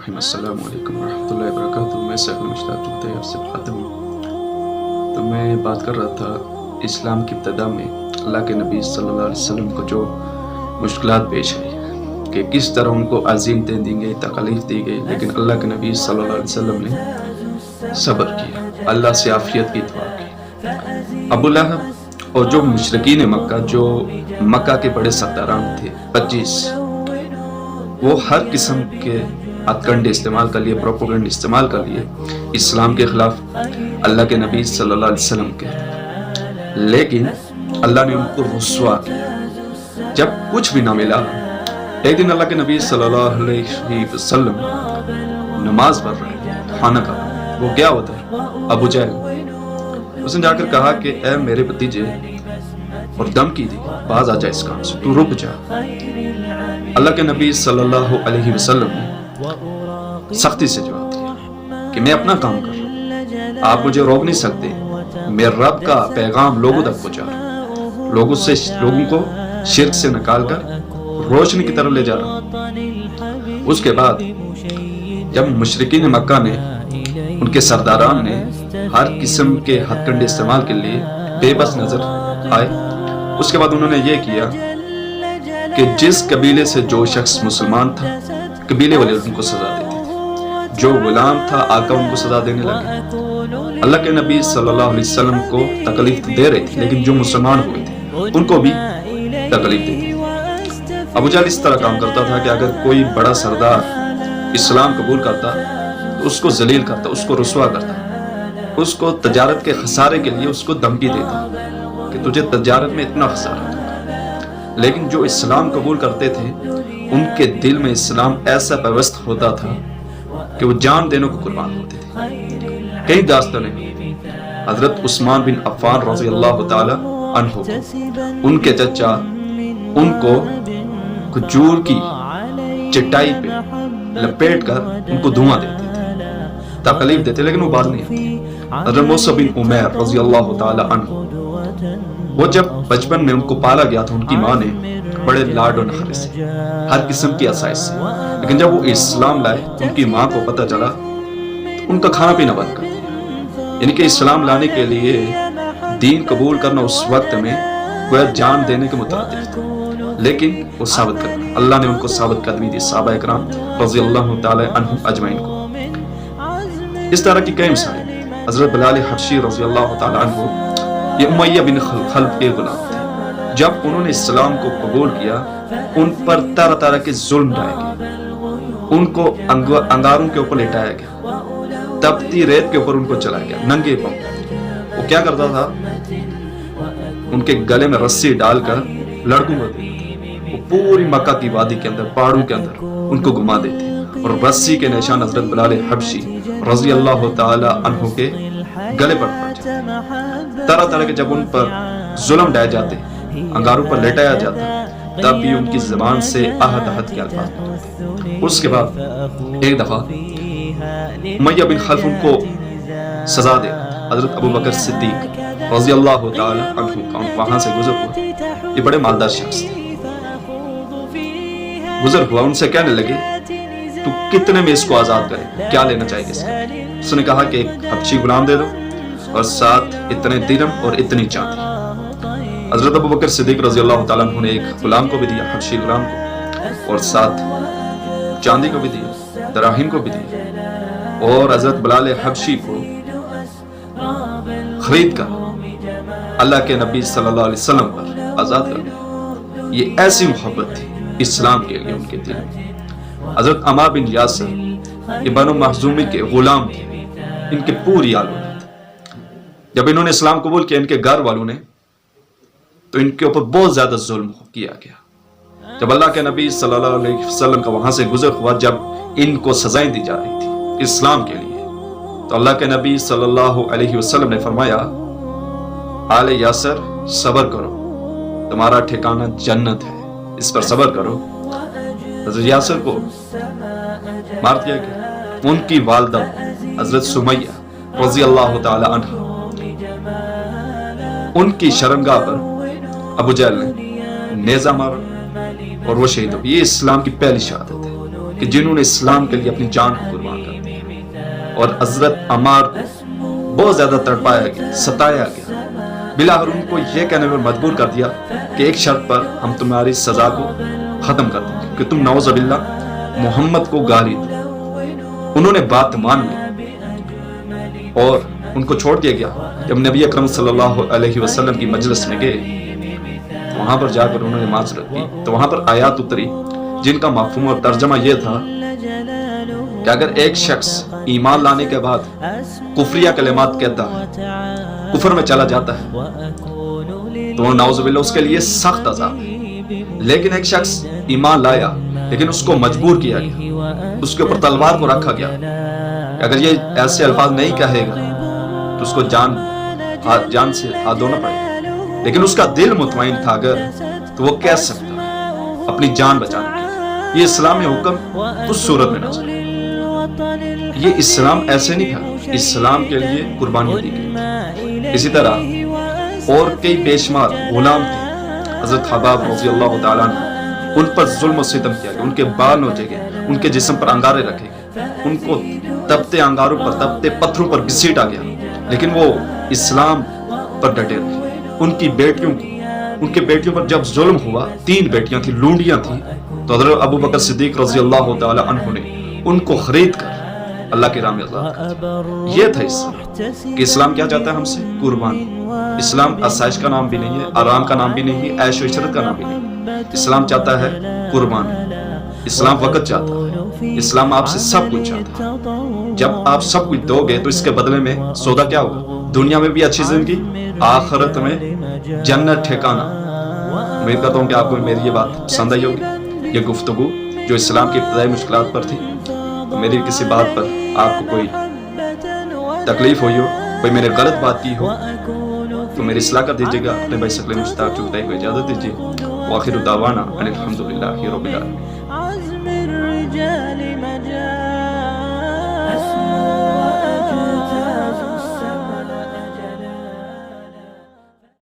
الرحیم السلام علیکم ورحمۃ اللہ وبرکاتہ۔ میں سیف المشتاق چغتائی آپ سے خاطب ہوں۔ تو میں بات کر رہا تھا اسلام کی ابتدا میں اللہ کے نبی صلی اللہ علیہ وسلم کو جو مشکلات پیش آئی کہ کس طرح ان کو عزیمتیں دی گئی، تکالیف دی گئی، لیکن اللہ کے نبی صلی اللہ علیہ وسلم نے صبر کیا، اللہ سے عافیت کی دعا کی۔ ابو لہب اور جو مشرکین مکہ، جو مکہ کے بڑے سرداران تھے 25، وہ ہر قسم کے ہتھ کنڈے استعمال کر لیے، پروپیگنڈ استعمال کر لیے اسلام کے خلاف، اللہ کے نبی صلی اللہ علیہ وسلم کے، لیکن اللہ نے ان کو رسوا کیا۔ جب کچھ بھی نہ ملا، ایک دن اللہ کے نبی صلی اللہ علیہ وسلم نماز پڑھ رہے خانہ کا، وہ گیا ہوتا ہے ابو جہل، اس نے جا کر کہا کہ اے میرے بھتیجے، اور دھمکی دی، باز آ جا اس کام سے، تو رک جا۔ اللہ کے نبی صلی اللہ علیہ وسلم نے سختی سے جواب دیا کہ میں اپنا کام کر رہا ہوں، آپ مجھے روک نہیں سکتے، میں رب کا پیغام لوگوں تک پہنچا رہا ہوں، لوگوں کو شرک سے نکال کر روشنی کی طرف لے جا رہا ہوں۔ اس کے بعد جب مشرکین مکہ نے، ان کے سرداران نے ہر قسم کے ہتھ کنڈے استعمال کے لیے بے بس نظر آئے، اس کے بعد انہوں نے یہ کیا کہ جس قبیلے سے جو شخص مسلمان تھا، قبیلے والے ان کو سزا دیتے تھے، جو غلام تھا آقا ان کو سزا دینے لگے۔ اللہ کے نبی صلی اللہ علیہ وسلم کو تکلیف دے رہے تھے، لیکن جو مسلمان ہوئے تھے ان کو بھی تکلیف دیتے تھے۔ ابو جہل اس طرح کام کرتا تھا کہ اگر کوئی بڑا سردار اسلام قبول کرتا تو اس کو ذلیل کرتا، اس کو رسوا کرتا، اس کو تجارت کے خسارے کے لیے اس کو دھمکی دیتا کہ تجھے تجارت میں اتنا خسارہ ہوگا۔ لیکن جو اسلام قبول کرتے تھے ان کے دل میں اسلام ایسا پیوست ہوتا تھا کہ وہ جان دینے کو قربان ہوتے تھے۔ کئی داستانیں، حضرت عثمان بن عفان رضی اللہ تعالی عنہ، ان کے چچا ان کو کھجور کی چٹائی پہ لپیٹ کر ان کو دھواں دیتے تھے، تکلیف دیتے، لیکن وہ باز نہیں آتی۔ حضرت موسیٰ بن عمیر رضی اللہ تعالی عنہ، وہ جب بچپن میں ان کو پالا گیا تھا ان کی ماں نے بڑے لاڈ و نخرے سے، ہر قسم کی آسائش سے، لیکن جب وہ اسلام لائے تو ان کی ماں کو پتہ چلا تو ان کا کھانا پینا بند کر دیا۔ یعنی کہ اسلام لانے کے لیے دین قبول کرنا اس وقت میں وہ جان دینے کے مترادف تھا، لیکن وہ ثابت کرنا، اللہ نے ان کو ثابت قدمی دی، صحابہ اکرام رضی اللہ تعالی عنہم اجمعین کو۔ اس طرح کی کئی مثالیں۔ حضرت بلال حبشی رضی اللہ تعالی عنہ، یہ امیہ بن خلف کے غلام تھے، جب انہوں نے اسلام کو قبول کیا ان پر طرح طرح کے ظلم ڈھائے گئے، ان کو انگاروں کے اوپر لٹایا گیا، تپتی ریت کے اوپر ان کو چلایا گیا ننگے پاؤں۔ وہ کیا کرتا تھا، ان کے گلے میں رسی ڈال کر لڑکوں کو دیتے تھے، وہ پوری مکہ کی وادی کے اندر، پہاڑوں کے اندر ان کو گھما دیتے، اور رسی کے نشان حضرت بلال حبشی رضی اللہ تعالی عنہ کے گلے پر پڑ جاتے۔ طرح طرح کے جب ان پر ظلم ڈائے جاتے، انگاروں پر لٹایا جاتا، تب بھی ان کی زبان سے احد احد کے الفاظ نکلتے۔ اس کے بعد ایک دفعہ امیہ بن خلف ان کو سزا دے، حضرت ابو بکر صدیق رضی اللہ تعالی عنہ کا وہاں سے گزر ہوا، یہ بڑے مالدار شخص تھے، گزر ہوا، ان سے کہنے لگے تو کتنے میں اس کو آزاد کرے، کیا لینا چاہیے اس سے؟ اس نے کہا کہ ایک حبشی غلام دے دو اور ساتھ اتنے درہم اور اتنی چاندی۔ حضرت ابو بکر صدیق رضی اللہ تعالیٰ عنہ نے ایک غلام کو بھی دیا، حبشی غلام کو، اور ساتھ چاندی کو بھی دیا، دراہم کو بھی دیا، اور حضرت بلال حبشی کو خرید کر اللہ کے نبی صلی اللہ علیہ وسلم پر آزاد کر دیا۔ یہ ایسی محبت تھی اسلام کے لیے ان کے دل میں۔ حضرت عمار بن یاسر، یہ بنو مخزومی کے غلام تھے، ان کے پوری اولاد، جب انہوں نے اسلام قبول کیا ان کے گھر والوں نے، تو ان کے اوپر بہت زیادہ ظلم کیا گیا۔ جب اللہ کے نبی صلی اللہ علیہ وسلم کا وہاں سے گزر ہوا، جب ان کو سزائیں دی جا رہی تھی اسلام کے لیے، تو اللہ کے نبی صلی اللہ علیہ وسلم نے فرمایا، آل یاسر صبر کرو، تمہارا ٹھکانہ جنت ہے، اس پر صبر کرو۔ حضرت یاسر کو مار دیا گیا، ان کی والدہ حضرت سمیہ رضی اللہ تعالی عنہ، ان کی شرمگاہ پر ابو جہل نے نیزہ مارا اور وہ شہید ہو گئی۔ یہ اسلام کی پہلی شہادت ہے۔ کہ جنہوں نے اسلام کے لیے اپنی جان کو قربان کر دیا، اور حضرت عمار کو بہت زیادہ تڑپایا گیا، ستایا گیا، بلاخر ان کو یہ کہنے پر مجبور کر دیا کہ ایک شرط پر ہم تمہاری سزا کو ختم کر دیں گے کہ تم نعوذ باللہ محمد کو گالی دو۔ انہوں نے بات مان لی اور ان کو چھوڑ دیا گیا۔ جب نبی اکرم صلی اللہ علیہ وسلم کی مجلس میں گئے، وہاں پر جا کر انہوں نے معذرت کی، تو وہاں پر آیات اتری جن کا مفہوم اور ترجمہ یہ تھا کہ اگر ایک شخص ایمان لانے کے بعد کفریہ کلمات کہتا ہے، کفر میں چلا جاتا ہے، تو نعوذ باللہ اس کے لیے سخت عذاب ہے۔ لیکن ایک شخص ایمان لایا لیکن اس کو مجبور کیا گیا، اس کے اوپر تلوار کو رکھا گیا، اگر یہ ایسے الفاظ نہیں کہے گا تو اس کو جان سے ہاتھ دھونا پڑے گا، لیکن اس کا دل مطمئن تھا اگر تو وہ کہہ سکتا ہے اپنی جان بچانے کے لیے۔ یہ اسلامی حکم اس صورت میں نازل ہے۔ یہ اسلام ایسے نہیں تھا، اسلام کے لیے قربانی دی گئی۔ اسی طرح اور کئی بے شمار غلام تھے، حضرت حباب رضی اللہ تعالیٰ عنہ، ان پر ظلم و ستم کیا گیا، ان کے بال نوچے گئے، ان کے جسم پر انگارے رکھے گئے، ان کو تپتے انگاروں پر، تپتے پتھروں پر گھسیٹا گیا، لیکن وہ اسلام پر ڈٹے رہے۔ ان کی بیٹیوں پر جب ظلم ہوا، 3 بیٹیاں تھیں، لونڈیاں تھیں، تو حضرت ابو بکر صدیق رضی اللہ تعالی عنہ نے ان کو خرید کر اللہ کی راہ میں آزاد کر دیا۔ یہ تھا اسلام کہ اسلام کیا چاہتا ہے ہم سے؟ قربانی۔ اسلام آسائش کا نام بھی نہیں ہے، آرام کا نام بھی نہیں ہے، عیش و عشرت کا نام بھی نہیں ہے۔ اسلام چاہتا ہے قربانی۔ اسلام وقت چاہتا ہے، اسلام آپ سے سب کچھ چاہتا ہے۔ جب آپ سب کچھ دو گے تو اس کے بدلے میں سودا کیا ہوگا؟ دنیا میں بھی اچھی زندگی، آخرت میں جنت ٹھکانہ۔ امید کرتا ہوں کہ آپ کو میری یہ بات پسند آئی ہوگی، یہ گفتگو جو اسلام کی ابتدائی مشکلات پر تھی۔ تو میری کسی بات پر آپ کو کوئی تکلیف ہوئی ہو، کوئی میں نے غلط بات کی ہو تو میری اصلاح کر دیجیے گا۔ اپنے بھائی ثقل مشتاق چغتائی کو اجازت دیجیے۔ وآخر دعوانا ان الحمد للہ رب العالمین۔